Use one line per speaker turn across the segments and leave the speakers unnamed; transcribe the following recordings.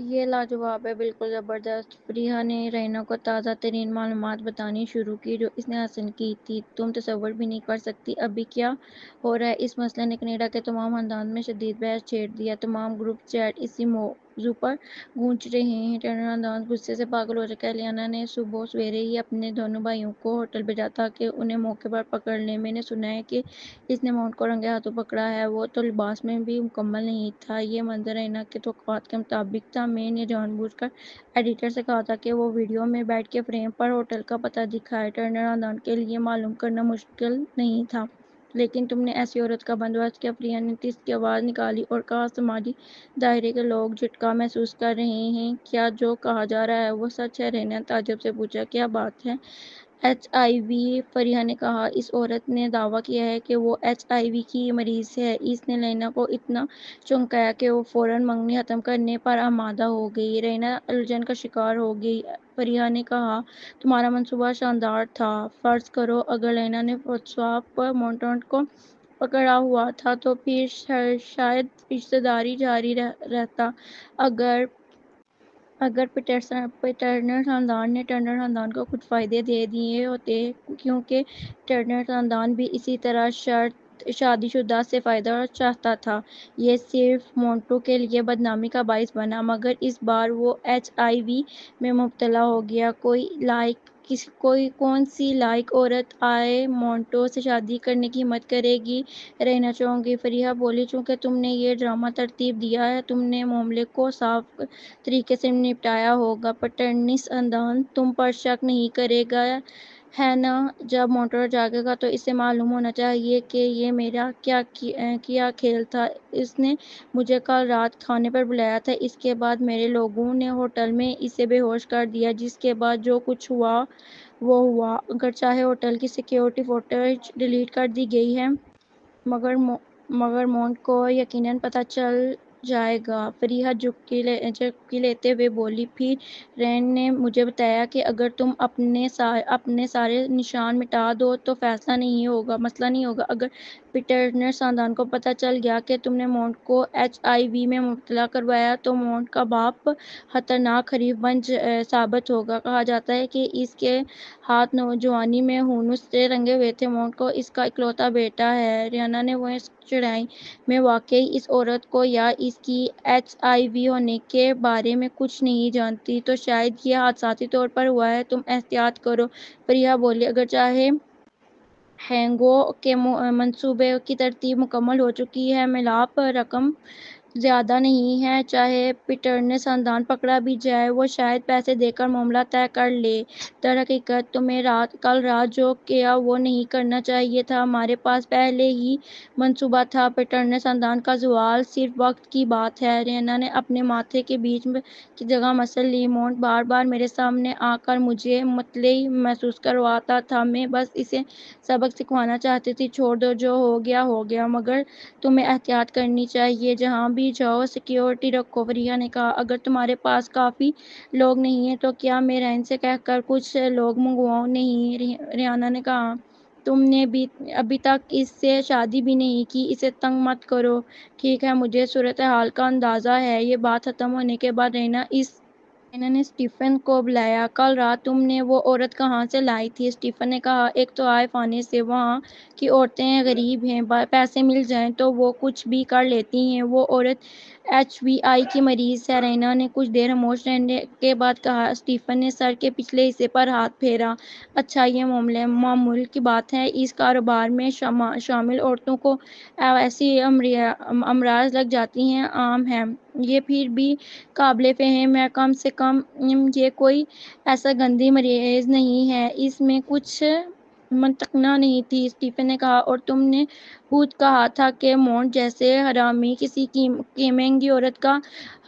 یہ لاجواب ہے، بالکل زبردست۔ فریحہ نے رینا کو تازہ ترین معلومات بتانی شروع کی جو اس نے حاصل کی تھی۔ تم تصور بھی نہیں کر سکتی ابھی کیا ہو رہا ہے۔ اس مسئلے نے کینیڈا کے تمام خاندان میں شدید بحث چھیڑ دی ہے۔ تمام گروپ چیٹ اسی موضوع پر گونج رہے ہیں۔ ٹرنر خاندان غصے سے پاگل ہو چکا ہے۔ لیانا نے صبح سویرے ہی اپنے دونوں بھائیوں کو ہوٹل بھیجا تاکہ انہیں موقع پر پکڑ لیں۔ میں نے سنا ہے کہ اس نے مونٹ کو رنگے ہاتھوں پکڑا ہے۔ وہ تو لباس میں بھی مکمل نہیں تھا۔ یہ منظر رینا کے توقعات کے مطابق تھا۔ میں نے جان بوجھ کر ایڈیٹر سے کہا تھا کہ وہ ویڈیو میں بیٹھ کے فریم پر ہوٹل کا پتہ دکھائے۔ ٹرنر خاندان کے لیے معلوم کرنا مشکل نہیں تھا، لیکن تم نے ایسی عورت کا بندوبست کیا۔ فریحہ نے تیس کی آواز نکالی اور کہا، سماجی دائرے کے لوگ جھٹکا محسوس کر رہے ہیں۔ کیا جو کہا جا رہا ہے وہ سچ ہے؟ رینا نے تعجب سے پوچھا۔ کیا بات ہے؟ ایچ آئی وی، فریحہ نے کہا۔ اس عورت نے دعویٰ کیا ہے کہ وہ ایچ آئی وی کی مریض ہے۔ اس نے رینا کو اتنا چونکایا کہ وہ فوراً منگنی ختم کرنے پر آمادہ ہو گئی۔ رینا الجھن کا شکار ہو گئی۔ فریحہ نے کہا، تمہارا منصوبہ شاندار تھا۔ فرض کرو اگر رینا نے واٹس ایپ پر مونٹ کو پکڑا ہوا تھا تو پھر شاید رشتہ داری جاری رہتا۔ اگر پیٹرنر خاندان نے ٹرنر خاندان کو کچھ فائدے دے دیے ہوتے، کیونکہ ٹرنر خاندان بھی اسی طرح شادی شدہ سے فائدہ چاہتا تھا۔ یہ صرف مونٹو کے لیے بدنامی کا باعث بنا، مگر اس بار وہ ایچ آئی وی میں مبتلا ہو گیا۔ کون سی لائق عورت آئے مونٹو سے شادی کرنے کی ہمت کرے گی؟ رینا چونک گئی۔ فریحہ بولی، چونکہ تم نے یہ ڈرامہ ترتیب دیا ہے، تم نے معاملے کو صاف طریقے سے نپٹایا ہوگا۔ پیٹرنس خاندان تم پر شک نہیں کرے گا، ہے نا؟ جب مونٹو جاگے گا تو اسے معلوم ہونا چاہیے کہ یہ میرا کیا کھیل تھا۔ اس نے مجھے کل رات کھانے پر بلایا تھا۔ اس کے بعد میرے لوگوں نے ہوٹل میں اسے بے ہوش کر دیا، جس کے بعد جو کچھ ہوا وہ ہوا۔ اگر چاہے ہوٹل کی سیکیورٹی فوٹیج ڈیلیٹ کر دی گئی ہے، مگر مونٹ کو یقیناً پتہ چل جائے گا۔ فریحہ جھٹکی لیتے ہوئے بولی، پھر رین نے مجھے بتایا کہ اگر تم اپنے سارے نشان مٹا دو تو مسئلہ نہیں ہوگا۔ اگر پیٹرنس خاندان کو پتہ چل گیا کہ تم نے مونٹ کو ایچ آئی وی میں مبتلا کروایا تو مونٹ کا باپ خطرناک حریف ثابت ہوگا۔ کہا جاتا ہے کہ اس کے ہاتھ نوجوانی میں ہونس سے رنگے ہوئے تھے۔ مونٹ کو اس کا اکلوتا بیٹا ہے۔ رینا نے وہاں چڑھائی، میں واقعی اس عورت کو یا اس کی ایچ آئی وی ہونے کے بارے میں کچھ نہیں جانتی، تو شاید یہ حادثاتی طور پر ہوا ہے۔ تم احتیاط کرو۔ فریحہ بولی، اگر چاہے ہینگو کے منصوبے کی ترتیب مکمل ہو چکی ہے، ملاپ رقم زیادہ نہیں ہے، چاہے پیٹرنس خاندان پکڑا بھی جائے، وہ شاید پیسے دے کر معاملہ طے کر لے۔ درحقیقت تمہیں کل رات جو کیا وہ نہیں کرنا چاہیے تھا۔ ہمارے پاس پہلے ہی منصوبہ تھا۔ پیٹرنس خاندان کا زوال صرف وقت کی بات ہے۔ رینا نے اپنے ماتھے کے بیچ کی جگہ مسل لی۔ مونٹ بار بار میرے سامنے آ کر مجھے مطلع محسوس کرواتا تھا۔ میں بس اسے سبق سکھانا چاہتی تھی۔ چھوڑ دو، جو ہو گیا ہو گیا، مگر تمہیں احتیاط کرنی چاہیے۔ جہاں بھی جاؤ سیکیورٹی رکھو۔ فریحہ نے کہا، اگر تمہارے پاس کافی لوگ نہیں ہیں تو کیا میں رین سے کہہ کر کچھ لوگ منگواؤں؟ نہیں، رینا نے کہا، تم نے ابھی تک اس سے شادی بھی نہیں کی، اسے تنگ مت کرو۔ ٹھیک ہے، مجھے صورتحال کا اندازہ ہے۔ یہ بات ختم ہونے کے بعد رینا نے اسٹیفن کو بلایا۔ کل رات تم نے وہ عورت کہاں سے لائی تھی؟ اسٹیفن نے کہا، ایک طائف خانے سے۔ وہاں کی عورتیں غریب ہیں، پیسے مل جائیں تو وہ کچھ بھی کر لیتی ہیں۔ وہ عورت ایچ وی آئی کی مریض ہے۔ رینا نے کچھ دیر خاموش رہنے کے بعد کہا۔ اسٹیفن نے سر کے پچھلے حصے پر ہاتھ پھیرا۔ اچھا، یہ معمول کی بات ہے۔ اس کاروبار میں شامل عورتوں کو ایسی امراض لگ جاتی ہیں، عام ہے۔ یہ پھر بھی قابل فہم ہے۔ کم سے کم یہ کوئی ایسا گندی مرض نہیں ہے۔ اس میں کچھ منطق نہیں تھی، اسٹیفن نے کہا، اور تم نے خود کہا تھا کہ مونٹ جیسے حرامی کسی مہنگی عورت کا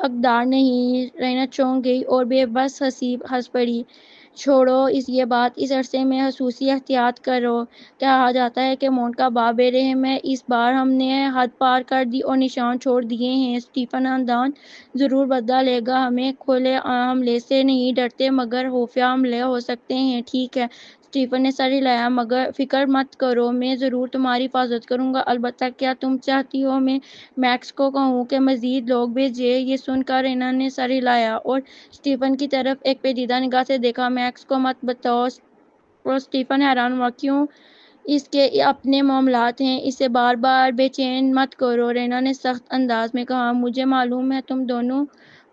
حقدار نہیں۔ رینا چونک گئی اور بے بس ہنس پڑی۔ چھوڑو یہ بات، اس عرصے میں خصوصی احتیاط کرو۔ کہا جاتا ہے کہ مونٹ کا باپ بے رحم ہے۔ اس بار ہم نے حد پار کر دی اور نشان چھوڑ دیے ہیں۔ اسٹیفن خاندان ضرور بدلہ لے گا۔ ہم کھلے حملے سے نہیں ڈرتے، مگر خفیہ حملے ہو سکتے ہیں۔ ٹھیک ہے، اسٹیفن نے سر ہلایا۔ مگر فکر مت کرو، میں ضرور تمہاری حفاظت کروں گا۔ البتہ کیا تم چاہتی ہو میں میکس کو کہوں کہ مزید لوگ بھیجے؟ یہ سن کر رینا نے سر ہلایا اور اسٹیفن کی طرف ایک پیچیدہ نگاہ سے دیکھا۔ میکس کو مت بتاؤ۔ اسٹیفن حیران ہوا۔ کیوں؟ اس کے اپنے معاملات ہیں، اسے بار بار بے چین مت کرو، رینا نے سخت انداز میں کہا۔ مجھے معلوم ہے تم دونوں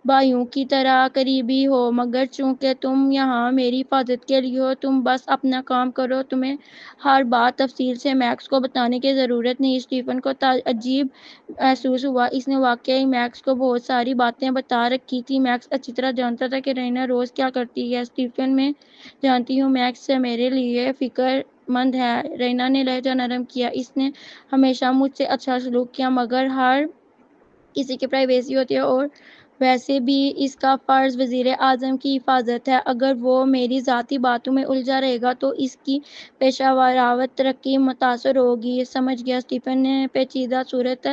بھائیوں کی طرح قریبی ہو، مگر چونکہ تم یہاں میری حفاظت کے لیے ہو، تم بس اپنا کام کرو۔ تمہیں ہر بات تفصیل سے میکس کو بتانے کی ضرورت نہیں۔ اسٹیفن کو عجیب محسوس ہوا۔ اس نے واقعی میکس کو بہت ساری باتیں بتا رکھی تھیں۔ میکس اچھی طرح جانتا تھا کہ رینا روز کیا کرتی ہے۔ اسٹیفن، میں جانتی ہوں میکس سے میرے لیے فکر مند ہے، رینا نے لہجہ نرم کیا۔ اس نے ہمیشہ مجھ سے اچھا سلوک کیا، مگر ہر کسی کی پرائیویسی ہوتی ہے اور ویسے بھی اس کا فرض وزیر اعظم کی حفاظت ہے۔ اگر وہ میری ذاتی باتوں میں الجھا رہے گا تو اس کی پیشہ ورانہ ترقی متاثر ہوگی۔ سمجھ گیا۔ اسٹیفن نے پیچیدہ صورت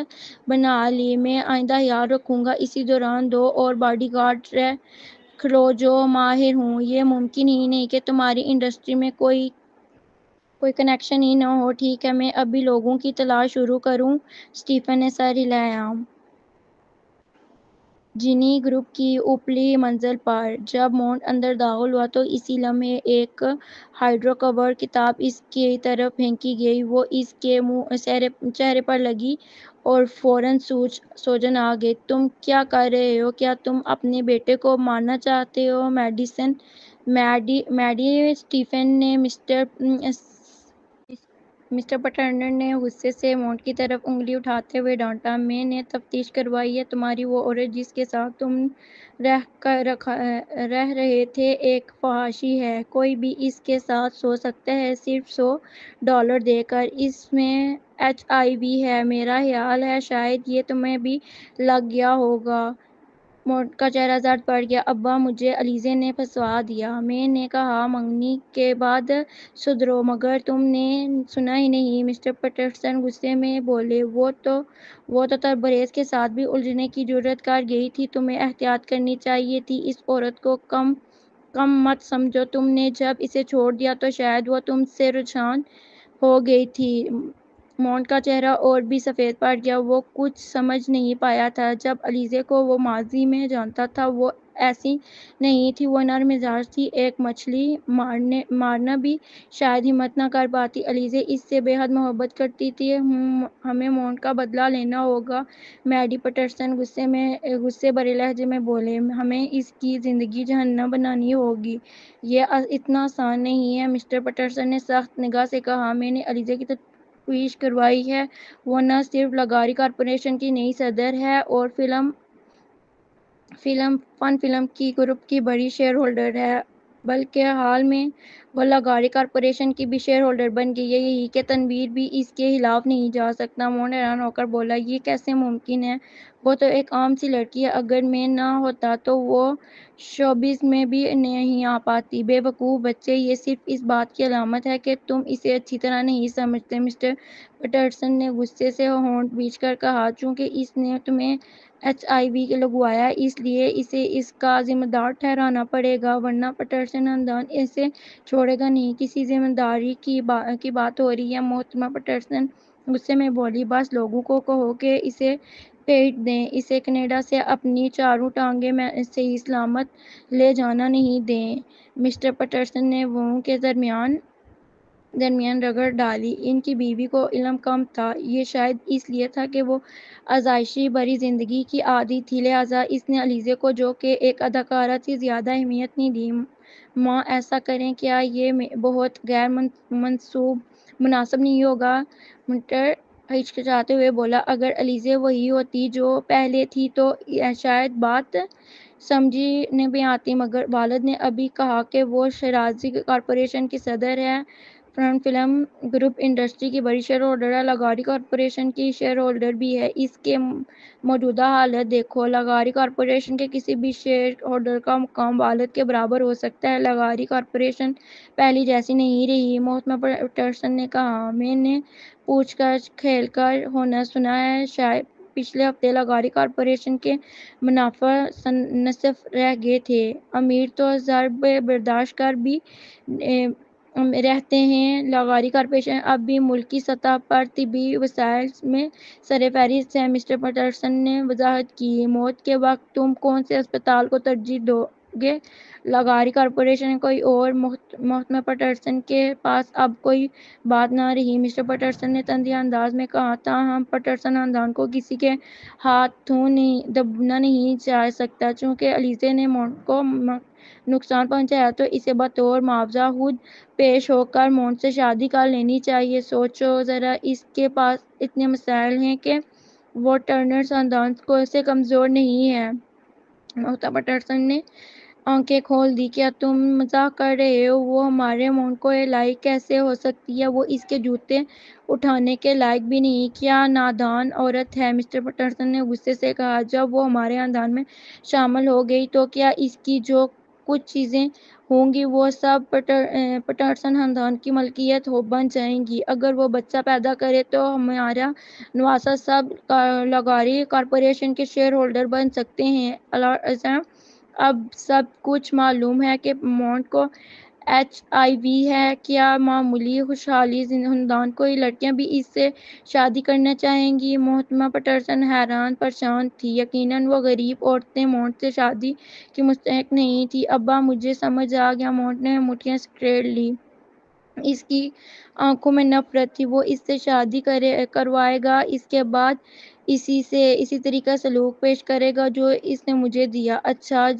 بنا لی۔ میں آئندہ خیال رکھوں گا۔ اسی دوران دو اور باڈی گارڈ رکھ لو جو ماہر ہوں۔ یہ ممکن ہی نہیں کہ تمہاری انڈسٹری میں کوئی کنیکشن ہی نہ ہو۔ ٹھیک ہے، میں ابھی لوگوں کی تلاش شروع کروں۔ اسٹیفن نے سر ہلایا۔ جینی گروپ کی اوپرلی منزل پر جب مونٹ اندر داخل ہوا تو اسی لمحے ایک ہائیڈرو کور کتاب اس کی طرف پھینکی گئی۔ وہ اس کے چہرے پر لگی اور فوراً سوجن آ گئی۔ تم کیا کر رہے ہو؟ کیا تم اپنے بیٹے کو مارنا چاہتے ہو؟ میڈی، اسٹیفن نے مسٹر پیٹرسن نے غصے سے مونٹ کی طرف انگلی اٹھاتے ہوئے ڈانٹا۔ میں نے تفتیش کروائی ہے، تمہاری وہ عورت جس کے ساتھ تم رہ رہے تھے ایک فحاشی ہے۔ کوئی بھی اس کے ساتھ سو سکتا ہے صرف $100 دے کر۔ اس میں HIV ہے۔ میرا خیال ہے شاید یہ تمہیں بھی لگ گیا ہوگا۔ مونٹ کا چہرہ زرد پڑ گیا۔ ابا، مجھے علیزے نے پھنسوا دیا۔ میں نے کہا منگنی کے بعد سدھرو، مگر تم نے سنا ہی نہیں، مسٹر پیٹرسن غصے میں بولے۔ وہ تو تبریز کے ساتھ بھی الجھنے کی جرات کر گئی تھی۔ تمہیں احتیاط کرنی چاہیے تھی۔ اس عورت کو کم مت سمجھو۔ تم نے جب اسے چھوڑ دیا تو شاید وہ تم سے رجحان ہو گئی تھی۔ مونٹ کا چہرہ اور بھی سفید پڑ گیا۔ وہ کچھ سمجھ نہیں پایا تھا۔ جب علیزے کو وہ ماضی میں جانتا تھا وہ ایسی نہیں تھی۔ وہ نرم مزاج تھی۔ ایک مچھلی مارنا بھی شاید ہمت نہ کر پاتی۔ علیزے اس سے بے حد محبت کرتی تھی۔ ہمیں مونٹ کا بدلہ لینا ہوگا، میڈی پیٹرسن غصے بھرے لہجے میں بولے۔ ہمیں اس کی زندگی جہنم بنانی ہوگی۔ یہ اتنا آسان نہیں ہے، مسٹر پیٹرسن نے سخت نگاہ سے کہا۔ میں نے علیزے کی تفتیش کروائی ہے۔ وہ نہ صرف لغاری کارپوریشن کی نئی صدر ہے اور فلم کی گروپ کی بڑی شیئر ہولڈر ہے، بلکہ حال میں وہ لغاری کارپوریشن کی بھی شیئر ہولڈر بن گئی ہے۔ یہی کہ تنویر بھی اس کے خلاف نہیں جا سکتا۔ مونٹ حیران ہو کر بولا، یہ کیسے ممکن ہے؟ وہ تو ایک عام سی لڑکی ہے۔ اگر میں نہ ہوتا تو وہ شوبز میں بھی نہیں آ پاتی۔ بے وقوف بچے، یہ صرف اس بات کی علامت ہے کہ تم اسے اچھی طرح نہیں سمجھتے، مسٹر پیٹرسن نے غصے سے ہونٹ بھینچ کر کہا۔ چونکہ اس نے تمہیں HIV لگوایا اس لیے اسے اس کا ذمہ دار ٹھہرانا پڑے گا، ورنہ پیٹرسن خاندان اسے چھوڑے گا نہیں۔ کسی ذمہ داری کی بات ہو رہی ہے؟ محترمہ پیٹرسن غصے میں بولی۔ بس لوگوں کو کہو کہ اسے بھیج دیں، اسے کینیڈا سے اپنی چاروں ٹانگیں صحیح سلامت لے جانا نہیں دیں۔ مسٹر پیٹرسن نے وہوں کے درمیان رگڑ ڈالی۔ ان کی بیوی کو علم کم تھا۔ یہ شاید اس لیے تھا کہ وہ آزادی بھری زندگی کی عادی تھی، لہٰذا اس نے علیزے کو، جو کہ ایک اداکارہ تھی، زیادہ اہمیت نہیں دی۔ ماں، ایسا کریں کیا؟ یہ بہت غیر مناسب نہیں ہوگا، مونٹ ہچکچاتے ہوئے بولا۔ اگر علیزے وہی ہوتی جو پہلے تھی تو شاید بات سمجھ میں آتی، مگر والد نے ابھی کہا کہ وہ شیرازی کارپوریشن کی صدر ہے، فلم گروپ انڈسٹری کی بڑی شیئر ہولڈر ہے، لغاری کارپوریشن کی شیئر ہولڈر بھی ہے۔ اس کی موجودہ حالت دیکھو، لغاری کارپوریشن کے کسی بھی شیئر ہولڈر کا مقام والد کے برابر ہو سکتا ہے۔ لغاری کارپوریشن پہلے جیسی نہیں رہی، محترمہ پیٹرسن نے کہا۔ میں نے پوچھ گچھ کھیل کر ہونا سنا ہے، شاید پچھلے ہفتے لغاری کارپوریشن کے منافع نصف رہ گئے تھے۔ امیر تو ضرب برداشت کر بھی رہتے ہیں۔ لاغاری کارپوریشن اب بھی ملکی سطح پر طبی وسائل میں سرفہرست ہے۔ مسٹر پیٹرسن نے وضاحت کی۔ موت کے وقت تم کون سے اسپتال کو ترجیح دو گے؟ لاغاری کارپوریشن کوئی اور؟ محترمہ پیٹرسن کے پاس اب کوئی بات نہ رہی۔ مسٹر پیٹرسن نے تندیہ انداز میں کہا، تاہم پیٹرسن خاندان کو کسی کے ہاتھوں دبنا نہیں جا سکتا۔ چونکہ الیزا نے مونٹ کو نقصان پہنچایا تو اسے بطور معاوضہ خود پیش ہو کر مونٹ سے شادی کر لینی چاہیے۔ سوچو ذرا، اس کے پاس اتنے مسائل ہیں کہ وہ ٹرنر خاندان سے کمزور نہیں ہے۔ محترمہ پیٹرسن نے آنکھیں کھول دیں۔ کیا تم مزاح کر رہے ہو؟ وہ ہمارے مونٹ کے لائق کیسے ہو سکتی ہے؟ وہ اس کے جوتے اٹھانے کے لائق بھی نہیں۔ کیا نادان عورت ہے! مسٹر پیٹرسن نے غصے سے کہا۔ جب وہ ہمارے خاندان میں شامل ہو گئی تو کیا اس کی جو کچھ چیزیں ہوں گی وہ سب پیٹرسن خاندان کی ملکیت بن جائیں گی؟ اگر وہ بچہ پیدا کرے تو ہمارا نواسہ سب لاغاری کارپوریشن کے شیئر ہولڈر بن سکتے ہیں۔ الیزا، اب سب کچھ معلوم ہے کہ مونٹ کو HIV ہے۔ کیا معمولی خوشحالی خاندان کوئی لڑکیاں بھی اس سے شادی کرنا چاہیں گی؟ محترمہ پیٹرسن حیران پریشان تھیں۔ یقیناً وہ غریب عورتیں مونٹ سے شادی کی مستحق نہیں تھیں۔ ابا، مجھے سمجھ آ گیا۔ مونٹ نے مٹھیاں سکیڑ لیں۔ اس کی آنکھوں میں نفرت تھی۔ وہ اس سے شادی کروائے گا، اس کے بعد اسی طرح کا سلوک پیش کرے گا جو اس نے مجھے دیا۔ اچھا،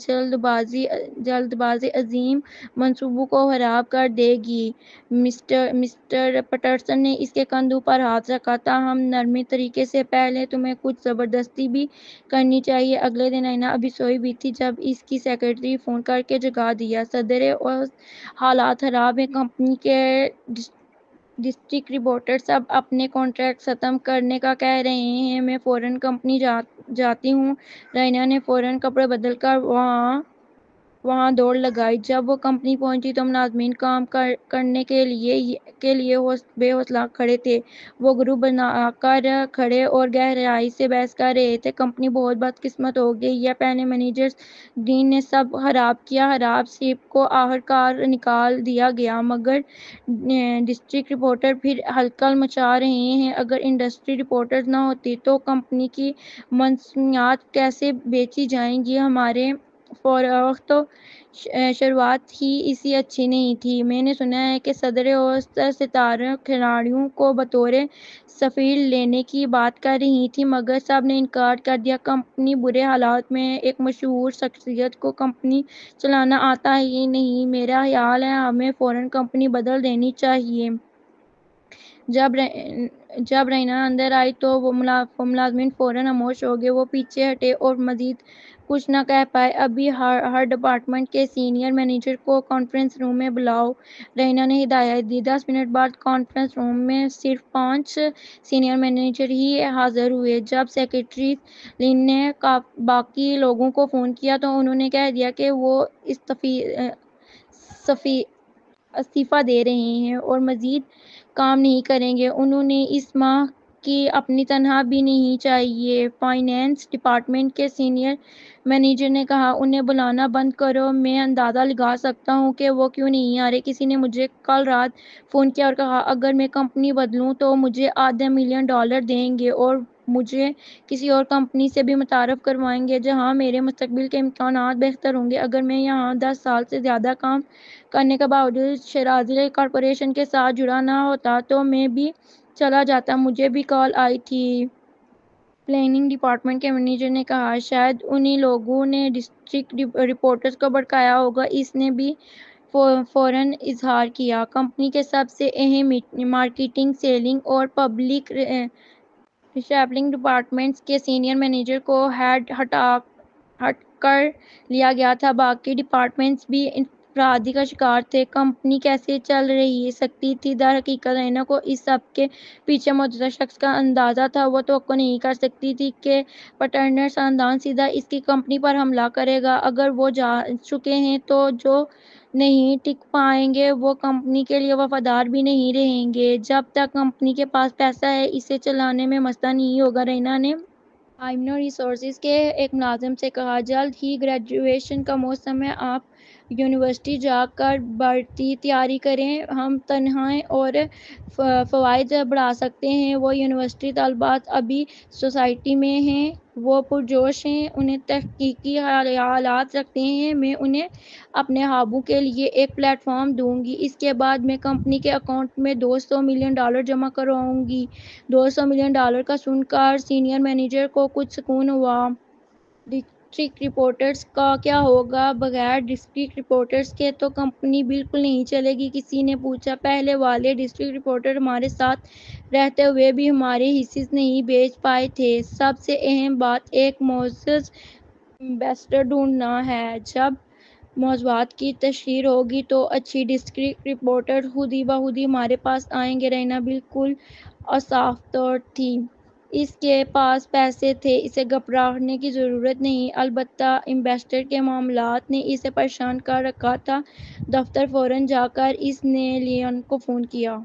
جلد بازی عظیم منصوبوں کو خراب کر دے گی۔ مسٹر پیٹرسن نے اس کے کندھوں پر ہاتھ رکھا، تاہم نرم طریقے سے۔ پہلے تمہیں کچھ زبردستی بھی کرنی چاہیے۔ اگلے دن اینا ابھی سوئی ہوئی تھی جب اس کی سیکرٹری نے فون کر کے جگا دیا۔ صدر اوسط، حالات خراب ہیں۔ کمپنی کے ڈسٹرکٹ رپورٹر اب اپنے کنٹریکٹ ختم کرنے کا کہہ رہے ہیں۔ میں فوراً کمپنی جاتی ہوں۔ رینا نے فوراً کپڑے بدل کر وہاں دوڑ لگائی۔ جب وہ کمپنی پہنچی تو ملازمین کام کرنے کے لیے بے حوصلہ کھڑے تھے۔ وہ گروپ بنا کر کھڑے اور گہرائی سے بحث کر رہے تھے۔ کمپنی بہت بدقسمت ہو گئی ہے۔ پہلے مینیجر ڈین نے سب خراب کیا۔ خراب شپ کو آخرکار نکال دیا گیا، مگر ڈسٹرکٹ رپورٹر پھر ہلچل مچا رہے ہیں۔ اگر انڈسٹری رپورٹرز نہ ہوتے تو کمپنی کی مصنوعات کیسے بیچی جائیں گی؟ ہمارے فروخت شروعات ہی ایسی اچھی نہیں تھی۔ میں نے سنا ہے کہ صدر اوسط ستارہ کھلاڑیوں کو بطور سفیر لینے کی بات کر رہی تھی، مگر سب نے انکار کر دیا۔ کمپنی برے حالات میں ہے۔ ایک مشہور شخصیت کو کمپنی چلانا آتا ہی نہیں۔ میرا خیال ہے ہمیں فوراً کمپنی بدل دینی چاہیے۔ جب رینا اندر آئی تو وہ ملازمین فوراً خاموش ہو گئے۔ وہ پیچھے ہٹے اور مزید کچھ نہ کہہ پائے۔ ابھی ہر ڈپارٹمنٹ کے سینئر مینیجر کو کانفرنس روم میں بلاؤ، رینا نے ہدایت دی۔ 10 منٹ بعد کانفرنس روم میں صرف 5 سینئر مینیجر ہی حاضر ہوئے۔ جب سیکرٹری لین نے باقی لوگوں کو فون کیا تو انہوں نے کہہ دیا کہ وہ استعفیٰ دے رہے ہیں اور مزید کام نہیں کریں گے۔ انہیں اس ماہ کی اپنی تنخواہ بھی نہیں چاہیے۔ فائنانس ڈپارٹمنٹ کے سینئر مینیجر نے کہا، انہیں بلانا بند کرو۔ میں اندازہ لگا سکتا ہوں کہ وہ کیوں نہیں آ رہے۔ کسی نے مجھے کل رات فون کیا اور کہا اگر میں کمپنی بدلوں تو مجھے $500,000 دیں گے اور مجھے کسی اور کمپنی سے بھی متعارف کروائیں گے جہاں میرے مستقبل کے امکانات بہتر ہوں گے۔ اگر میں یہاں 10 سال سے زیادہ کام کرنے کے باوجود شیرازی کارپوریشن کے ساتھ جڑا نہ ہوتا تو میں بھی چلا جاتا۔ مجھے بھی کال آئی تھی۔ پلاننگ ڈپارٹمنٹ کے مینیجر نے کہا، شاید انہی لوگوں نے ڈسٹرکٹ رپورٹرز کو بھڑکایا ہوگا۔ اس نے بھی فوراً اظہار کیا، کمپنی کے سب سے اہم مارکیٹنگ، سیلنگ اور پبلک ریلیشنز ڈپارٹمنٹس کے سینئر مینیجر کو ہٹ کر لیا گیا تھا۔ باقی ڈپارٹمنٹس بھی انفرادی کا شکار تھے۔ کمپنی کیسے چل سکتی تھی؟ درحقیقت رینا کو اس سب کے پیچھے موجودہ شخص کا اندازہ تھا۔ وہ توقع نہیں کر سکتی تھی کہ پیٹرسن خاندان سیدھا اس کی کمپنی پر حملہ کرے گا۔ اگر وہ جا چکے ہیں تو جو نہیں ٹک پائیں گے وہ کمپنی کے لیے وفادار بھی نہیں رہیں گے۔ جب تک کمپنی کے پاس پیسہ ہے، اسے چلانے میں مسئلہ نہیں ہوگا۔ رینا نے ہیومن ریسورسز کے ایک ملازم سے کہا، جلد ہی گریجویشن کا موسم ہے، آپ یونیورسٹی جا کر بھرتی تیاری کریں، ہم تنخواہیں اور فوائد بڑھا سکتے ہیں۔ وہ یونیورسٹی طالبات ابھی سوسائٹی میں ہیں، وہ پرجوش ہیں، انہیں تحقیقی خیالات رکھتے ہیں، میں انہیں اپنے خوابوں کے لیے ایک پلیٹ فارم دوں گی، اس کے بعد میں کمپنی کے اکاؤنٹ میں $200 ملین جمع کراؤں گی۔ $200 ملین کا سن کر سینئر مینیجر کو کچھ سکون ہوا۔ ڈسٹرکٹ رپورٹرز کا کیا ہوگا؟ بغیر ڈسٹرکٹ رپورٹرز کے تو کمپنی بالکل نہیں چلے گی، کسی نے پوچھا۔ پہلے والے ڈسٹرکٹ رپورٹر ہمارے ساتھ رہتے ہوئے بھی ہمارے حصص نہیں بیچ پائے تھے۔ سب سے اہم بات ایک معزز انویسٹر ڈھونڈنا ہے۔ جب موضوعات کی تشہیر ہوگی تو اچھی ڈسٹرکٹ رپورٹر خود بخود ہمارے پاس آئیں گے۔ رینا بالکل صاف طور تھی، اس کے پاس پیسے تھے، اسے گھبرانے کی ضرورت نہیں، البتہ انویسٹر کے معاملات نے اسے پریشان کر رکھا تھا۔ دفتر فوراً جا کر اس نے لیان کو فون کیا۔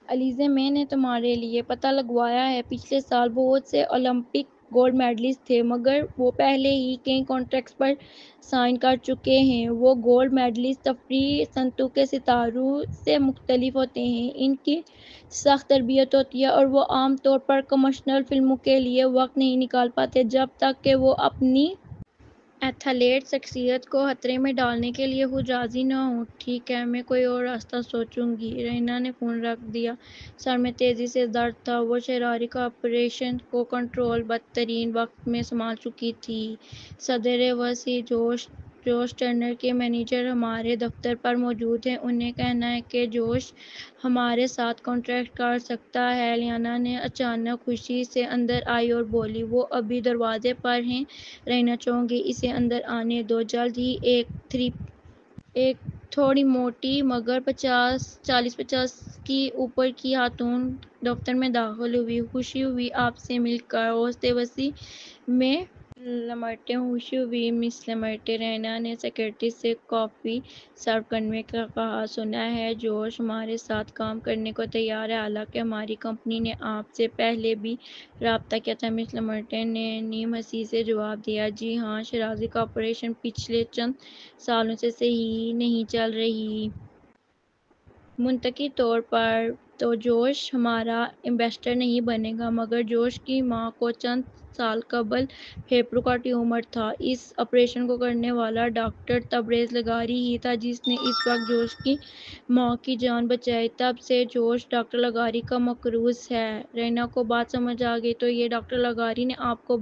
علیزے، میں نے تمہارے لیے پتہ لگوایا ہے، پچھلے سال بہت سے اولمپک گولڈ میڈلسٹ تھے، مگر وہ پہلے ہی کئی کانٹریکٹس پر سائن کر چکے ہیں۔ وہ گولڈ میڈلسٹ تفریحی صنعتوں کے ستاروں سے مختلف ہوتے ہیں، ان کی سخت تربیت ہوتی ہے اور وہ عام طور پر کمرشل فلموں کے لیے وقت نہیں نکال پاتے جب تک کہ وہ اپنی ایتھلیٹ شخصیت کو خطرے میں ڈالنے کے لیے خود راضی نہ ہوں۔ ٹھیک ہے، میں کوئی اور راستہ سوچوں گی۔ رینا نے فون رکھ دیا، سر میں تیزی سے درد تھا، وہ شراری کا آپریشن کو کنٹرول بدترین وقت میں سنبھال چکی تھی۔ صدر وسیع جوش ٹرنر کے مینیجر ہمارے دفتر پر موجود ہیں، انہیں کہنا ہے کہ جوش ہمارے ساتھ کانٹریکٹ کر سکتا ہے۔ لیانا نے اچانک خوشی سے اندر آئی اور بولی، وہ ابھی دروازے پر ہیں، رینا چاہوگی اسے اندر آنے دو۔ جلد ہی ایک تھوڑی موٹی مگر 40-50 کی اوپر کی خاتون دفتر میں داخل ہوئی۔ خوشی ہوئی آپ سے مل کر، حوصلے وسیع میں لمٹے۔ خوشی ہوئی مس لمٹے، رینا نے سیکرٹری سے کافی سرو کرنے کا کہا۔ سنا ہے جوش ہمارے ساتھ کام کرنے کو تیار ہے، حالانکہ ہماری کمپنی نے آپ سے پہلے بھی رابطہ کیا تھا۔ مس لمٹے نے نیم ہنسی سے جواب دیا، جی ہاں، شراری کا آپریشن پچھلے چند سالوں سے صحیح نہیں چل رہی۔ منطقی طور پر تو جوش ہمارا انویسٹر نہیں بنے گا، مگر جوش کی ماں کو چند سال قبل پھیپھڑوں کا ٹیومر تھا۔ اس آپریشن کو کرنے والا ڈاکٹر تبریز لغاری ہی تھا جس نے اس وقت جوش کی ماں کی جان بچائی۔ تب سے جوش ڈاکٹر لغاری کا مقروض ہے۔ رینا کو بات سمجھ آ گئی، تو یہ ڈاکٹر لغاری نے آپ کو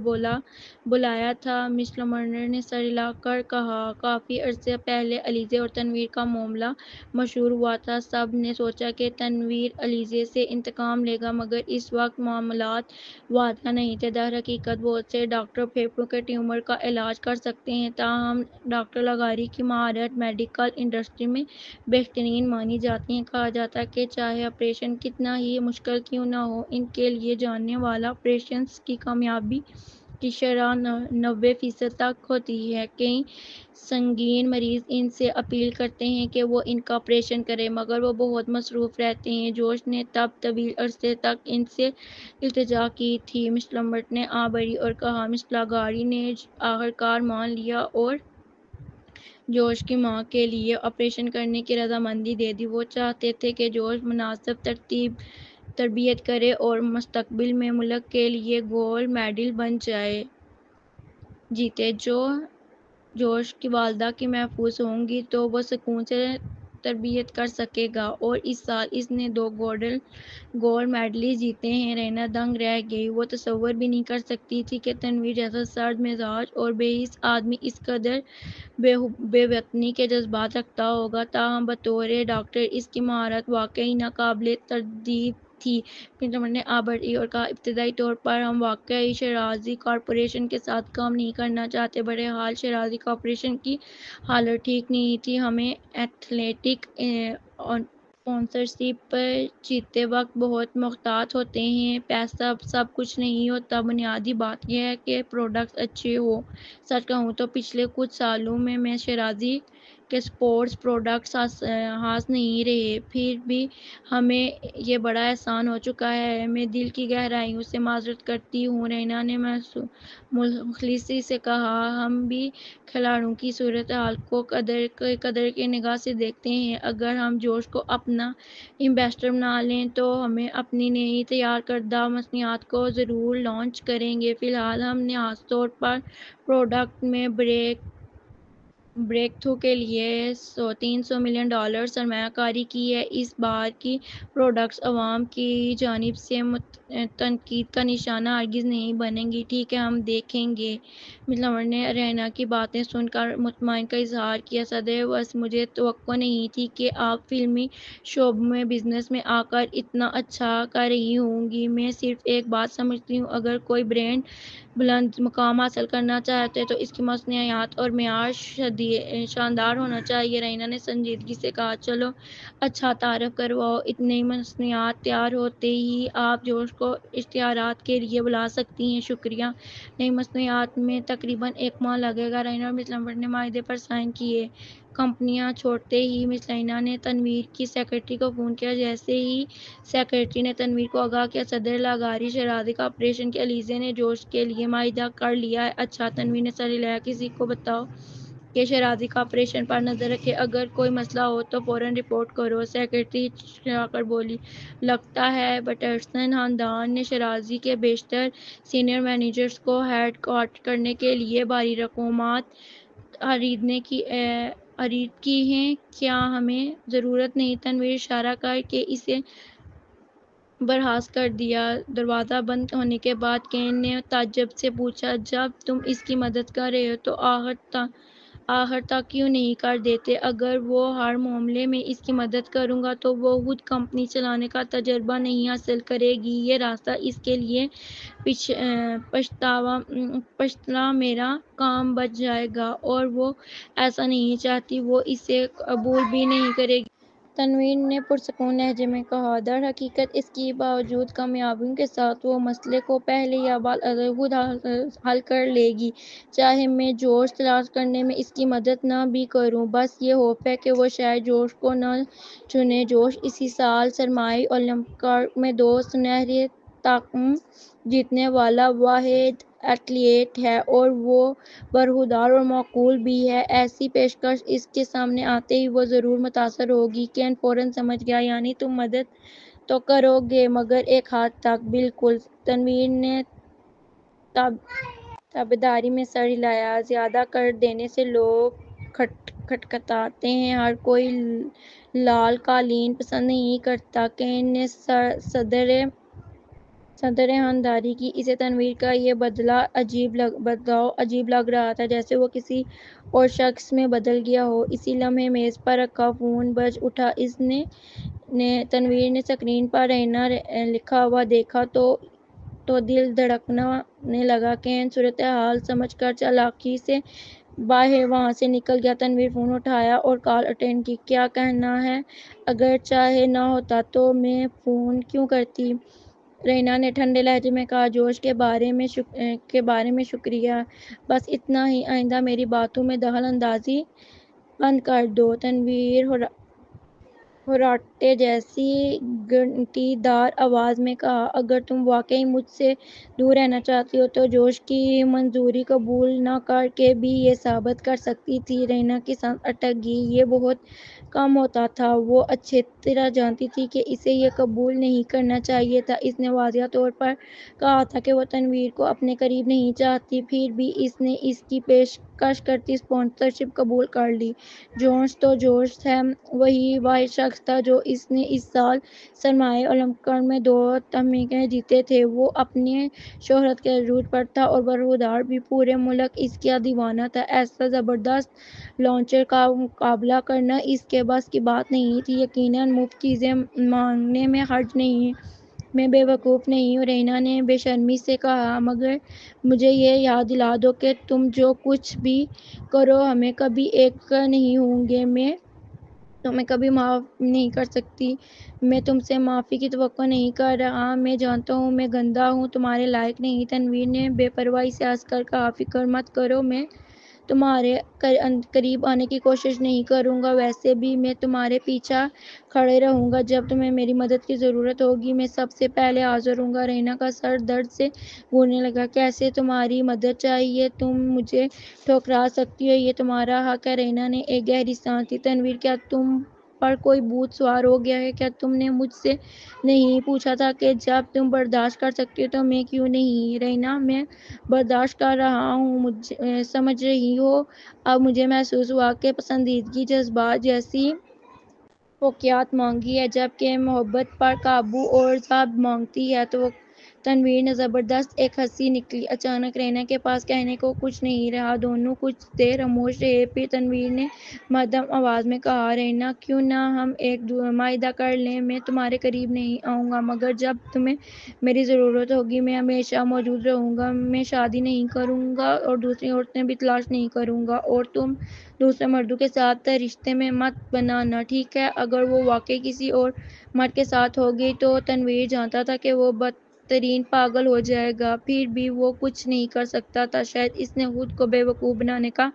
بلایا تھا؟ مس لمٹے نے سر ہلا کر کہا، کافی عرصے پہلے علیزے اور تنویر کا معاملہ مشہور ہوا تھا۔ سب نے سوچا کہ تنویر علیزے سے انتقام لے گا، مگر اس وقت معاملات واضح نہیں تھے۔ در حقیقت بہت سے ڈاکٹر پھیپھڑوں کے ٹیومر کا علاج کر سکتے ہیں، تاہم ڈاکٹر لغاری کی مہارت میڈیکل انڈسٹری میں بہترین مانی جاتی ہے۔ کہا جاتا ہے کہ چاہے آپریشن کتنا ہی مشکل کیوں نہ ہو، ان کے لیے جانے والا آپریشنز کی کامیابی کی شرح 90% تک ہوتی ہے۔ کئی سنگین مریض ان سے اپیل کرتے ہیں کہ وہ ان کا آپریشن کریں، مگر وہ بہت مصروف رہتے ہیں۔ جوش نے تب طویل عرصے تک ان سے التجا کی تھی۔ مس لمٹے نے آہ بھری اور کہا، مس لغاری نے آخرکار مان لیا اور جوش کی ماں کے لیے آپریشن کرنے کی رضامندی دے دی۔ وہ چاہتے تھے کہ جوش مناسب تربیت کرے اور مستقبل میں ملک کے لیے گولڈ میڈل بن جیتے۔ جوش کی والدہ کی محفوظ ہوں گی تو وہ سکون سے تربیت کر سکے گا، اور اس سال اس نے 2 گولڈ میڈلز جیتے ہیں۔ رینا دنگ رہ گئی، وہ تصور بھی نہیں کر سکتی تھی کہ تنویر جیسا سرد مزاج اور بے حس آدمی اس قدر بے وطنی کے جذبات رکھتا ہوگا، تاہم بطور ڈاکٹر اس کی مہارت واقعی ناقابل تردید تھی۔ مس لمٹے نے آہ بھری اور کہا، ابتدائی طور پر ہم واقعی شیرازی کارپوریشن کے ساتھ کام نہیں کرنا چاہتے۔ بہرحال شیرازی کارپوریشن کی حالت ٹھیک نہیں تھی، ہمیں ایتھلیٹک اسپانسرشپ پر جیتے وقت بہت محتاط ہوتے ہیں۔ پیسہ سب کچھ نہیں ہوتا، بنیادی بات یہ ہے کہ پروڈکٹس اچھے ہوں۔ سچ کہوں تو پچھلے کچھ سالوں میں شیرازی کے اسپورٹس پروڈکٹس خاص نہیں رہے، پھر بھی ہمیں یہ بڑا احسان ہو چکا ہے۔ میں دل کی گہرائیوں سے معذرت کرتی ہوں، رینا نے مخلصی سے کہا۔ ہم بھی کھلاڑیوں کی صورتحال کو قدر کی نگاہ سے دیکھتے ہیں۔ اگر ہم جوش کو اپنا ایمبیسڈر بنا لیں تو ہم اپنی نئی تیار کردہ مصنوعات کو ضرور لانچ کریں گے۔ فی الحال ہم نے خاص طور پر پروڈکٹ میں بریک تھرو کے لیے $300 ملین سرمایہ کاری کی ہے۔ اس بار کی پروڈکٹس عوام کی جانب سے تنقید کا نشانہ ہرگز نہیں بنیں گی۔ ٹھیک ہے، ہم دیکھیں گے۔ ملمر نے رینا کی باتیں سن کر مطمئنی کا اظہار کیا۔ صدر بس، مجھے توقع نہیں تھی کہ آپ فلمی شعبے میں بزنس میں آ کر اتنا اچھا کر رہی ہوں گی۔ میں صرف ایک بات سمجھتی ہوں، اگر کوئی برانڈ بلند مقام حاصل کرنا چاہتا ہے تو اس کی مصنوعات اور معیار شاندار ہونا چاہیے۔ رینا نے سنجیدگی سے کہا، چلو اچھا تعارف کرواؤ۔ نئی مصنوعات تیار ہوتے ہی آپ جوش کو اشتہارات کے لیے بلا سکتی ہیں۔ شکریہ۔ نئی مصنوعات میں تقریباً 1 ماہ لگے گا۔ رینا اور ملمر نے معاہدے پر سائن کیے۔ کمپنیاں چھوڑتے ہی رینا نے تنویر کی سیکرٹری کو فون کیا۔ جیسے ہی سیکرٹری نے تنویر کو آگاہ کیا، صدر لاغاری شیرازی کارپوریشن کے علیزے نے جوش کے لیے معاہدہ کر لیا ہے۔ اچھا، تنویر نے سر ہلایا۔ کسی کو بتاؤ کہ شیرازی کارپوریشن پر نظر رکھے، اگر کوئی مسئلہ ہو تو فوراً رپورٹ کرو۔ سیکرٹری ہچکچا کر بولی، لگتا ہے پیٹرسن خاندان نے شیرازی کے بیشتر سینئر مینیجرز کو ہیڈ کواٹر کرنے کے لیے بھاری رقومات خرید کی ہیں۔ کیا ہمیں ضرورت نہیں؟ تنویر اشارہ کر کے اسے برخاست کر دیا۔ دروازہ بند ہونے کے بعد کین نے تعجب سے پوچھا، جب تم اس کی مدد کر رہے ہو تو آخر تک کیوں نہیں کر دیتے؟ اگر وہ ہر معاملے میں اس کی مدد کروں گا تو وہ خود کمپنی چلانے کا تجربہ نہیں حاصل کرے گی۔ یہ راستہ اس کے لیے پچھلا میرا کام بچ جائے گا اور وہ ایسا نہیں چاہتی، وہ اسے قبول بھی نہیں کرے گی۔ تنویر نے پرسکون لہجے میں کہا، در حقیقت اس کے باوجود کامیابیوں کے ساتھ وہ مسئلے کو پہلے یا بعد ازاں خود حل کر لے گی، چاہے میں جوش تلاش کرنے میں اس کی مدد نہ بھی کروں۔ بس یہ خوف ہے کہ وہ شاید جوش کو نہ چنے۔ جوش اسی سال سرمائی اولمپکس میں 2 سنہرے تمغے جیتنے والا واحد ایتھلیٹ ہے اور وہ برخوردار اور معقول بھی ہے۔ ایسی پیشکش اس کے سامنے آتے ہی وہ ضرور متاثر ہوگی۔ کین فوراً سمجھ گیا، یعنی تم مدد تو کرو گے مگر ایک حد تک۔ بالکل۔ تنویر نے تابعداری میں سر ہلایا۔ زیادہ کر دینے سے لوگ کھٹکھٹاتے ہیں، ہر کوئی لال قالین پسند نہیں کرتا۔ کین نے صدر خاندان کی اسے تنویر کا یہ بدلاؤ عجیب لگ رہا تھا، جیسے وہ کسی اور شخص میں بدل گیا ہو۔ اسی لمحے میز پر رکھا فون بج اٹھا۔ تنویر نے اسکرین پر رینا لکھا ہوا دیکھا تو دل دھڑکنے لگا۔ کین صورتحال سمجھ کر چالاکی سے وہاں سے نکل گیا۔ تنویر فون اٹھایا اور کال اٹینڈ کی۔ کیا کہنا ہے؟ اگر چائے نہ ہوتا تو میں فون کیوں کرتی؟ رینا نے ٹھنڈے لہجے میں کہا، جوش کے بارے میں شکریہ، بس اتنا ہی۔ آئندہ میری باتوں میں دخل اندازی بند کر دو۔ تنویر خراٹے جیسی گھنٹی دار آواز میں کہا، اگر تم واقعی مجھ سے دور رہنا چاہتی ہو تو جوش کی منظوری قبول نہ کر کے بھی یہ ثابت کر سکتی تھی۔ رینا کی سانس اٹک گئی۔ یہ بہت کم ہوتا تھا۔ وہ اچھی طرح جانتی تھی کہ اسے یہ قبول نہیں کرنا چاہیے تھا۔ اس نے واضح طور پر کہا تھا کہ وہ تنویر کو اپنے قریب نہیں چاہتی، پھر بھی اس نے اس کی پیشکش کرتی اسپانسرشپ قبول کر لی۔ جوش تو جوش ہے، وہی واحد شخص تھا جو اس نے اس سال سرمائی اولمپکس میں 2 تمغے جیتے تھے۔ وہ اپنی شہرت کے عروج پر تھا اور برخوردار بھی۔ پورے ملک اس کا دیوانہ تھا۔ ایسا زبردست لانچر کا مقابلہ کرنا اس کے بس کی بات نہیں تھی۔ یقیناً مفت چیزیں مانگنے میں حرج نہیں، میں بے وقوف نہیں ہوں، رینا نے بے شرمی سے کہا، مگر مجھے یہ یاد دلا دو کہ تم جو کچھ بھی کرو ہم کبھی ایک نہیں ہوں گے۔ میں تمہیں کبھی معاف نہیں کر سکتی۔ میں تم سے معافی کی توقع نہیں کر رہا۔ میں جانتا ہوں میں گندا ہوں، تمہارے لائق نہیں۔ تنویر نے بے پرواہی سے ہنس کر کہا، فکر مت کرو، میں تمہارے قریب آنے کی کوشش نہیں کروں گا۔ ویسے بھی میں تمہارے پیچھے کھڑے رہوں گا، جب تمہیں میری مدد کی ضرورت ہوگی میں سب سے پہلے حاضر ہوں گا۔ رینا کا سر درد سے گھومنے لگا۔ کیسے تمہاری مدد چاہیے؟ تم مجھے ٹھکرا سکتی ہو، یہ تمہارا حق ہے۔ رینا نے ایک گہری سانس لی۔ تنویر، کیا تم پر کوئی بھوت سوار ہو گیا ہے؟ کیا تم نے مجھ سے نہیں پوچھا تھا کہ جب تم برداشت کر سکتی ہو تو میں کیوں نہیں؟ رینا، میں برداشت کر رہا ہوں، سمجھ رہی ہو؟ اب مجھے محسوس ہوا کہ پسندیدگی جذبات جیسی فوقیات مانگی ہے، جبکہ محبت پر قابو اور ضبط مانگتی ہے۔ تو تنویر نے زبردست ایک ہنسی نکلی۔ اچانک رینا کے پاس کہنے کو کچھ نہیں رہا۔ دونوں کچھ دیر خاموش رہے، پھر تنویر نے مدھم آواز میں کہا، رینا، کیوں نہ ہم ایک معاہدہ کر لیں؟ میں تمہارے قریب نہیں آؤں گا، مگر جب تمہیں میری ضرورت ہوگی میں ہمیشہ موجود رہوں گا۔ میں شادی نہیں کروں گا اور دوسری عورتیں بھی تلاش نہیں کروں گا، اور تم دوسرے مردوں کے ساتھ رشتے میں مت بنانا، ٹھیک ہے؟ اگر وہ واقعی کسی اور مرد کے ساتھ ہو گئی تو تنویر جانتا تھا کہ وہ بدترین پاگل ہو جائے گا، پھر بھی وہ کچھ نہیں کر سکتا تھا۔ شاید اس نے خود کو بیوقوف بنانے کا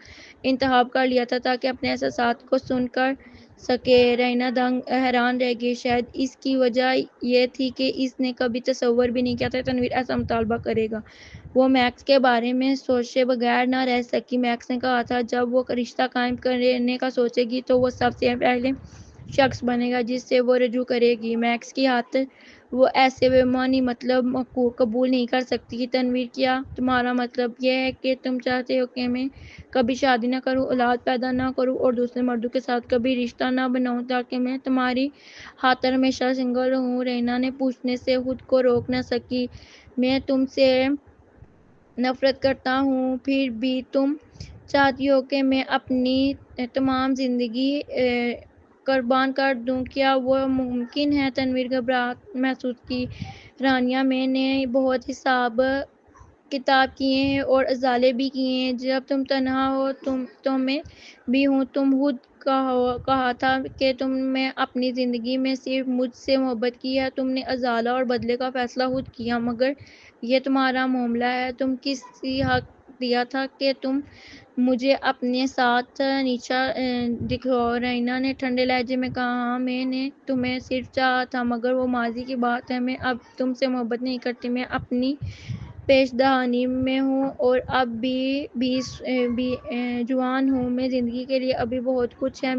انتخاب کر لیا تھا تاکہ اپنے احساسات کو سن کر سکے۔ رینا دنگ حیران رہ گئی۔ شاید اس کی وجہ یہ تھی کہ اس نے کبھی تصور بھی نہیں کیا تھا کہ تنویر ایسا مطالبہ کرے گا۔ وہ میکس کے بارے میں سوچے بغیر نہ رہ سکی۔ میکس نے کہا تھا، جب وہ رشتہ قائم کرنے کا سوچے گی تو وہ سب سے پہلے شخص بنے گا جس سے وہ رجوع کرے گی۔ میکس کی خاطر وہ ایسے بے معنی مطلب قبول نہیں کر سکتی۔ تنویر، کیا تمہارا مطلب یہ ہے کہ تم چاہتے ہو کہ میں کبھی شادی نہ کروں، اولاد پیدا نہ کروں اور دوسرے مردوں کے ساتھ کبھی رشتہ نہ بناؤں تاکہ میں تمہاری خاطر ہمیشہ سنگل رہوں؟ رینا نے پوچھنے سے خود کو روک نہ سکی، میں تم سے نفرت کرتا ہوں، پھر بھی تم چاہتی ہو کہ میں اپنی تمام زندگی قربان کر دوں؟ کیا وہ ممکن ہے؟ تنویر گھبراہٹ محسوس کی۔ رانیہ، میں نے بہت حساب کتاب کیے ہیں اور ازالے بھی کیے ہیں۔ جب تم تنہا ہو تو میں بھی ہوں۔ تم خود کہا تھا کہ تم نے اپنی زندگی میں صرف مجھ سے محبت کی ہے۔ تم نے ازالہ اور بدلے کا فیصلہ خود کیا، مگر یہ تمہارا معاملہ ہے۔ تم کسی حق دیا تھا کہ تم مجھے اپنے ساتھ نیچا دکھاؤ؟ رینا نے ٹھنڈے لہجے میں کہا، ہاں، میں نے تمہیں صرف چاہا تھا، مگر وہ ماضی کی بات ہے۔ میں اب تم سے محبت نہیں کرتی، میں اپنی پیش دہانی میں ہوں اور اب بھی جوان ہوں۔ میں زندگی کے لیے ابھی بہت کچھ ہے۔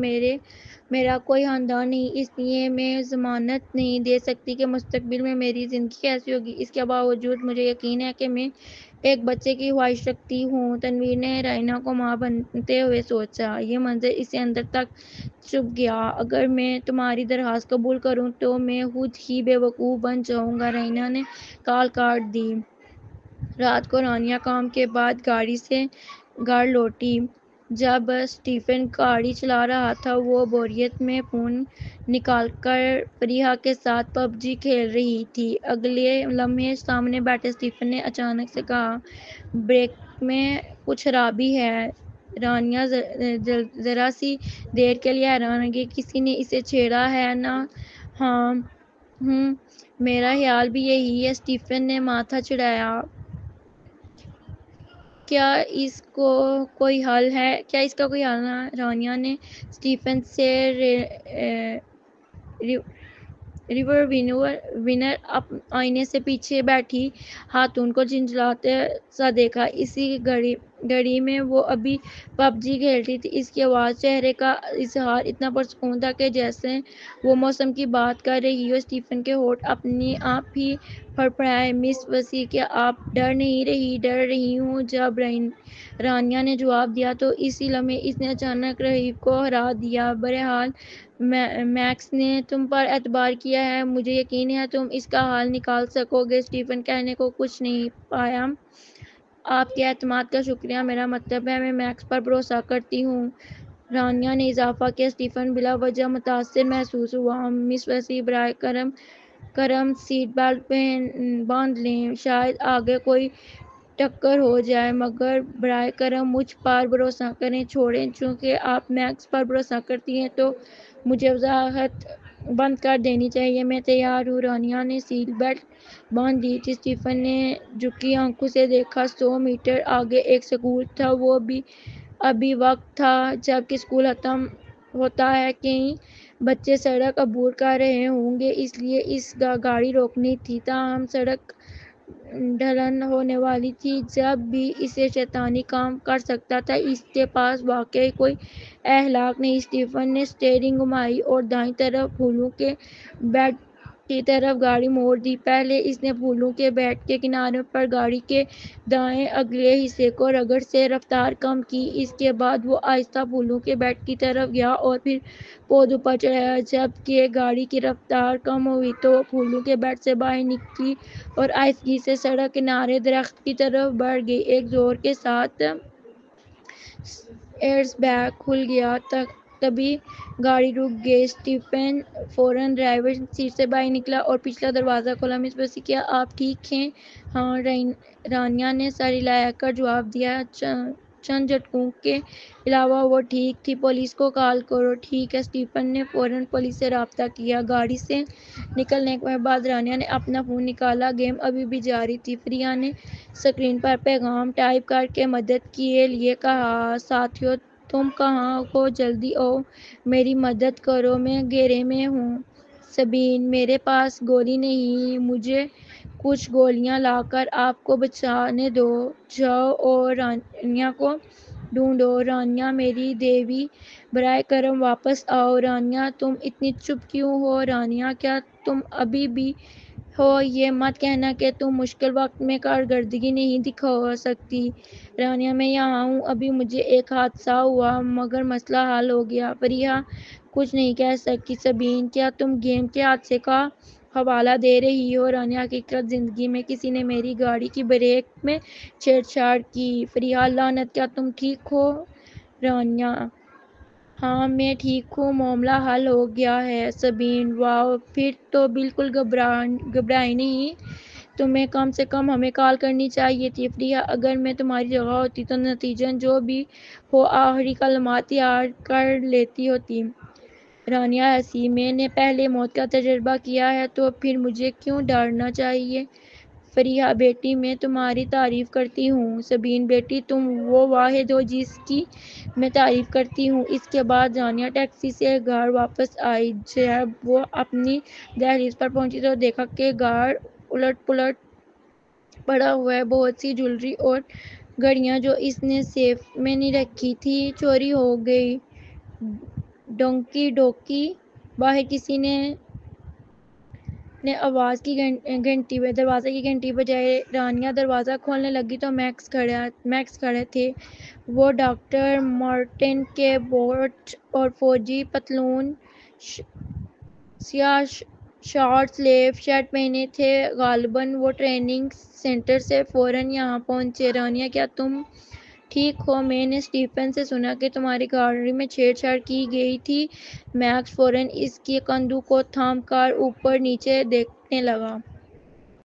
میرا کوئی خاندان نہیں، اس لیے میں ضمانت نہیں دے سکتی کہ مستقبل میں میری زندگی کیسی ہوگی۔ اس کے باوجود مجھے یقین ہے کہ میں ایک بچے کی خواہش رکھتی ہوں۔ تنویر نے رینا کو ماں بنتے ہوئے سوچا۔ یہ منظر اسے اندر تک چبھ گیا۔ اگر میں تمہاری درخواست قبول کروں تو میں خود ہی بیوقوف بن جاؤں گا۔ رینا نے کال کاٹ دی۔ رات کو رانیہ کام کے بعد گاڑی سے گھر لوٹی۔ جب اسٹیفن گاڑی چلا رہا تھا وہ بوریت میں فون نکال کر فریحہ کے ساتھ پب جی کھیل رہی تھی۔ اگلے لمحے سامنے بیٹھے اسٹیفن نے اچانک سے کہا، بریک میں کچھ خرابی ہے؟ رانیہ ذرا سی دیر کے لیے حیران رہ گئی۔ کسی نے اسے چھیڑا ہے نا؟ ہاں، میرا خیال بھی یہی ہے، اسٹیفن نے ماتھا چڑھایا۔ کیا اس کا کوئی حل ہے؟ رانیہ نے اسٹیفن سے ریور آئینے سے پیچھے بیٹھی خاتون کو جھنجھلاتا سا دیکھا۔ اسی گھڑی میں وہ ابھی پب جی کھیلتی تھی۔ اس کی آواز، چہرے کا اظہار اتنا پرسکون تھا کہ جیسے وہ موسم کی بات کر رہی ہو۔ اسٹیفن کے ہونٹ اپنے آپ ہی پھڑپڑائے۔ مس وسیع، کیا آپ ڈر نہیں رہی؟ ڈر رہی ہوں۔ جب رانیہ نے جواب دیا تو اسی لمحے اس نے اچانک رقیب کو ہرا دیا۔ بہرحال میکس نے تم پر اعتبار کیا ہے، مجھے یقین ہے تم اس کا حل نکال سکو گے۔ اسٹیفن کہنے کو کچھ نہیں پایا۔ آپ کے اعتماد کا شکریہ، میرا مطلب ہے میں میکس پر بھروسہ کرتی ہوں، رانیہ نے اضافہ کیا۔ اسٹیفن بلا وجہ متاثر محسوس ہوا۔ مس وسیع، براہ کرم سیٹ بیلٹ باندھ لیں، شاید آگے کوئی ٹکر ہو جائے، مگر براہ کرم مجھ پر بھروسہ کریں چھوڑیں۔ چونکہ آپ میکس پر بھروسہ کرتی ہیں تو مجھے وضاحت بند کر دینی چاہیے۔ میں تیار ہوں۔ رانیہ نے سیٹ بیلٹ باندھ لی تھی۔ اسٹیفن نے جھکی آنکھوں سے دیکھا۔ 100 میٹر آگے ایک سکول تھا۔ وہ بھی ابھی وقت تھا جب کہ سکول ختم ہوتا ہے۔ کئی بچے سڑک عبور کر رہے ہوں گے، اس لیے اس گاڑی روکنی تھی۔ تاہم سڑک ڈھلان ہونے والی تھی۔ جب بھی اسے شیطانی کام کر سکتا تھا، اس کے پاس واقعی کوئی اخلاق نہیں۔ اسٹیفن نے اسٹیئرنگ گھمائی اور دائیں طرف پھولوں کے بیڈ کی طرف گاڑی موڑ دی۔ پہلے اس نے پھولوں کے بیڈ کے کنارے پر گاڑی کے دائیں اگلے حصے کو رگڑ سے رفتار کم کی۔ اس کے بعد وہ آہستہ پھولوں کے بیڈ کی طرف گیا اور پھر پودوں پر چڑھا۔ جب کہ گاڑی کی رفتار کم ہوئی تو وہ پھولوں کے بیڈ سے باہر نکلی اور آہستگی سے سڑک کنارے درخت کی طرف بڑھ گئی۔ ایک زور کے ساتھ ایئر بیگ کھل گیا۔ تبھی گاڑی رک گئی۔ اسٹیفن فوراً ڈرائیور سیٹ سے باہر نکلا اور پچھلا دروازہ کھولا۔ مس پرسی، کیا آپ ٹھیک ہیں؟ ہاں، رانیہ نے سر ہلا کر جواب دیا۔ چند جھٹکوں کے علاوہ وہ ٹھیک تھی۔ پولیس کو کال کرو۔ ٹھیک ہے۔ اسٹیفن نے فوراً پولیس سے رابطہ کیا۔ گاڑی سے نکلنے کے بعد رانیہ نے اپنا فون نکالا۔ گیم ابھی بھی جاری تھی۔ فریحا نے اسکرین پر پیغام ٹائپ کرکے مدد کے لیے کہا، ساتھیو تم کہاں ہو؟ جلدی آؤ، میری مدد کرو، میں گھیرے میں ہوں۔ سبین، میرے پاس گولی نہیں، مجھے کچھ گولیاں لا کر آپ کو بچانے دو۔ جاؤ اور رانیہ کو ڈھونڈو۔ رانیہ میری دیوی، براہ کرم واپس آؤ۔ رانیہ تم اتنی چپ کیوں ہو؟ رانیہ کیا تم ابھی بھی ہو؟ یہ مت کہنا کہ تم مشکل وقت میں کارکردگی نہیں دکھا سکتی۔ رانیہ میں یہاں ہوں۔ ابھی مجھے ایک حادثہ ہوا مگر مسئلہ حل ہو گیا۔ فریحا کچھ نہیں کہہ سکی۔ سبین، کیا تم گیم کے حادثے کا حوالہ دے رہی ہو؟ رانیہ حقیقت، زندگی میں کسی نے میری گاڑی کی بریک میں چھیڑ چھاڑ کی۔ فریحا لعنت، کیا تم ٹھیک ہو؟ رانیہ، ہاں میں ٹھیک ہوں، معاملہ حل ہو گیا ہے۔ سبین، واہ، پھر تو بالکل گھبرائیں نہیں، تمہیں کم سے کم ہمیں کال کرنی چاہیے تھی۔ فریحا، اگر میں تمہاری جگہ ہوتی تو نتیجتاً جو بھی ہو آخری کلمات تیار کر لیتی ہوتی۔ رانیہ ہنسی، میں نے پہلے موت کا تجربہ کیا ہے تو پھر مجھے کیوں ڈرنا چاہیے؟ فریحا، بیٹی میں تمہاری تعریف کرتی ہوں۔ سبین، بیٹی تم وہ واحد ہو جس کی میں تعریف کرتی ہوں۔ اس کے بعد رانیہ ٹیکسی سے گھر واپس آئی۔ جب وہ اپنی دہلیز پر پہنچی تو دیکھا کہ گھر الٹ پلٹ پڑا ہوا ہے۔ بہت سی جویلری اور گھڑیاں جو اس نے سیف میں نہیں رکھی تھیں چوری ہو گئی۔ ڈونکی ڈونکی، باہر کسی نے دروازے کی گھنٹی بجائی۔ رانیہ دروازہ کھولنے لگی تو میکس کھڑے تھے۔ وہ ڈاکٹر مارٹن کے بوٹ اور فوجی پتلون، سیاہ شارٹ سلیو شرٹ پہنے تھے۔ غالباً وہ ٹریننگ سینٹر سے فوراً یہاں پہنچے۔ رانیہ، کیا تم ٹھیک ہو؟ میں نے اسٹیفن سے سنا کہ تمہاری گاڑی میں چھیڑ چھاڑ کی گئی تھی۔ میکس فوراً اس کی کندھوں کو تھام کر اوپر نیچے دیکھنے لگا۔